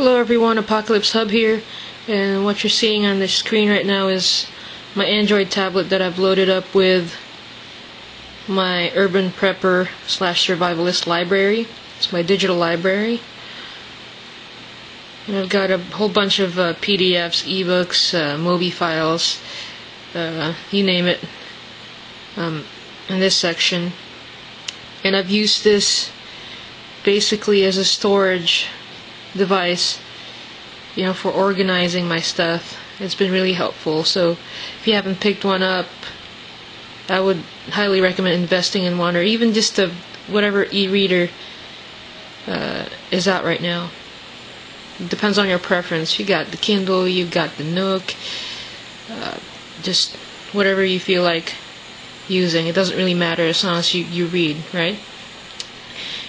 Hello everyone, Apocalypse Hub here, and what you're seeing on the screen right now is my Android tablet that I've loaded up with my Urban Prepper / Survivalist library. It's my digital library, and I've got a whole bunch of PDFs, ebooks, Mobi files, you name it, in this section. And I've used this basically as a storage device, for organizing my stuff. It's been really helpful. So if you haven't picked one up, I would highly recommend investing in one, or even just whatever e-reader is out right now. It depends on your preference. You got the Kindle, you've got the Nook, just whatever you feel like using. It doesn't really matter as long as you read, right?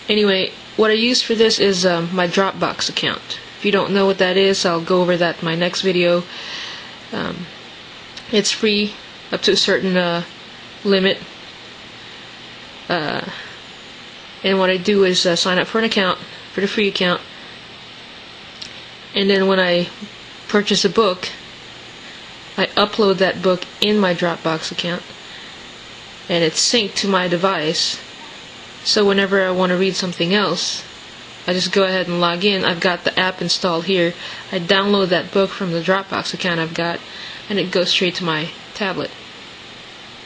Anyway, what I use for this is my Dropbox account. If you don't know what that is, I'll go over that in my next video. It's free up to a certain limit. And what I do is sign up for an account, for the free account. And then when I purchase a book, I upload that book in my Dropbox account. And it's synced to my device. So whenever I want to read something else, I just go ahead and log in. I've got the app installed here. I download that book from the Dropbox account I've got, and it goes straight to my tablet.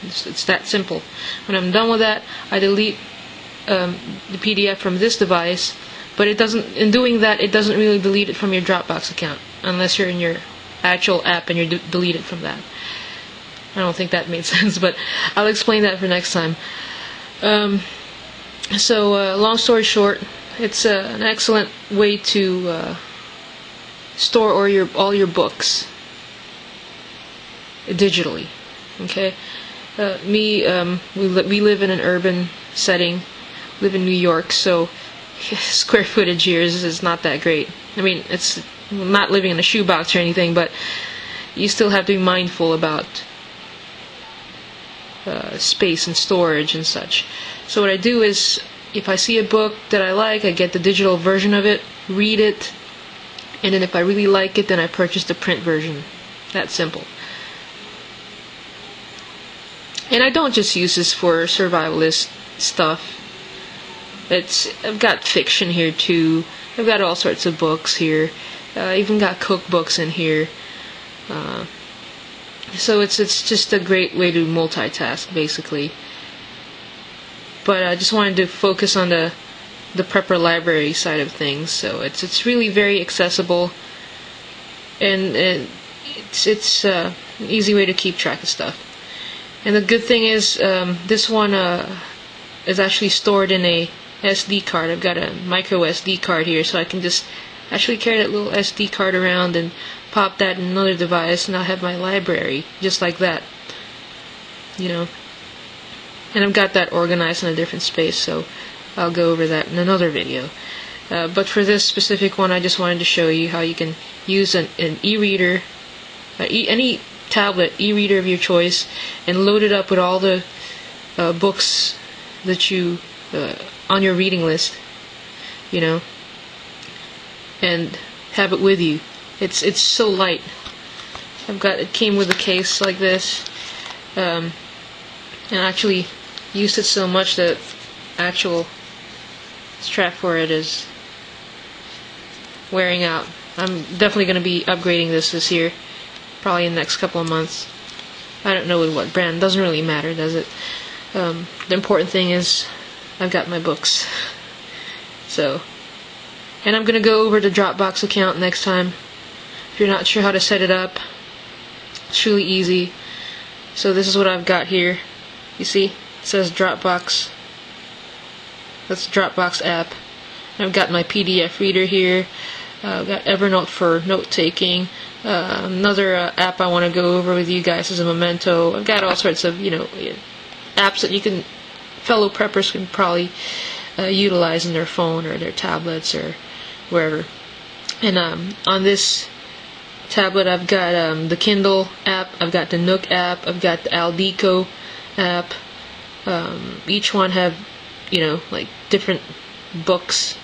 It's that simple. When I'm done with that, I delete the PDF from this device, but it doesn't. In doing that, it doesn't really delete it from your Dropbox account unless you're in your actual app and you're deleted from that. I don't think that made sense, but I'll explain that for next time. So long story short, it's an excellent way to store all your books digitally. Okay, we live in an urban setting, live in New York, so square footage here is not that great. I mean, it's not living in a shoebox or anything, but you still have to be mindful about space and storage and such. So what I do is, if I see a book that I like, I get the digital version of it, read it, and then if I really like it, then I purchase the print version. That simple. And I don't just use this for survivalist stuff. I've got fiction here too. I've got all sorts of books here. I even got cookbooks in here. So it's just a great way to multitask, basically. But I just wanted to focus on the prepper library side of things. So it's really very accessible, and it's an easy way to keep track of stuff. And the good thing is, this one is actually stored in a SD card. I've got a micro SD card here, so I can just actually carry that little SD card around and pop that in another device, and I'll have my library just like that. And I've got that organized in a different space, so I'll go over that in another video. But for this specific one, I just wanted to show you how you can use an e-reader, any tablet e-reader of your choice, and load it up with all the books that you on your reading list, and have it with you. It's so light. It came with a case like this, and I actually used it so much that actual strap for it is wearing out. I'm definitely going to be upgrading this year, probably in the next couple of months. I don't know with what brand. Doesn't really matter, does it? The important thing is I've got my books. So, and I'm going to go over the Dropbox account next time. If you're not sure how to set it up, it's really easy. So this is what I've got here. You see, it says Dropbox. That's the Dropbox app. I've got my PDF reader here. I've got Evernote for note-taking. Another app I want to go over with you guys is a Memento. I've got all sorts of, apps that fellow preppers can probably utilize in their phone or their tablets or wherever. And on this tablet, I've got the Kindle app, I've got the Nook app, I've got the Aldeco app. Each one have, like different books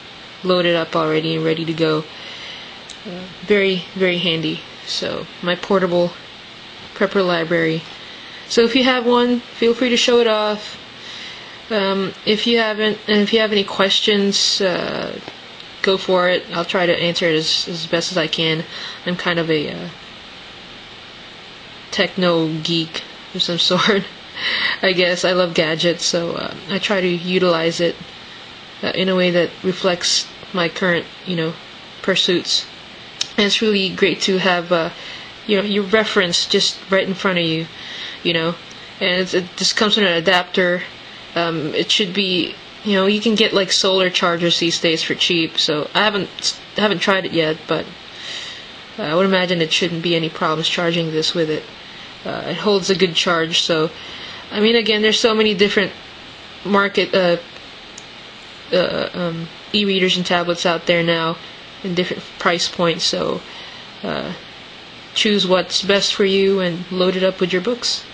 loaded up already and ready to go. very, very handy. So my portable prepper library. So if you have one, feel free to show it off. If you haven't, and if you have any questions, go for it. I'll try to answer it as best as I can. I'm kind of a techno geek of some sort. I guess I love gadgets, so I try to utilize it in a way that reflects my current, pursuits. And it's really great to have, your reference just right in front of you, and it just comes with an adapter. It should be, you can get like solar chargers these days for cheap. So I haven't tried it yet, but I would imagine it shouldn't be any problems charging this with it. It holds a good charge. So, I mean, again, there's so many different market e-readers and tablets out there now in different price points. So choose what's best for you and load it up with your books.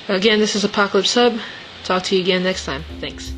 Again, this is Apocalypse Hub. Talk to you again next time. Thanks.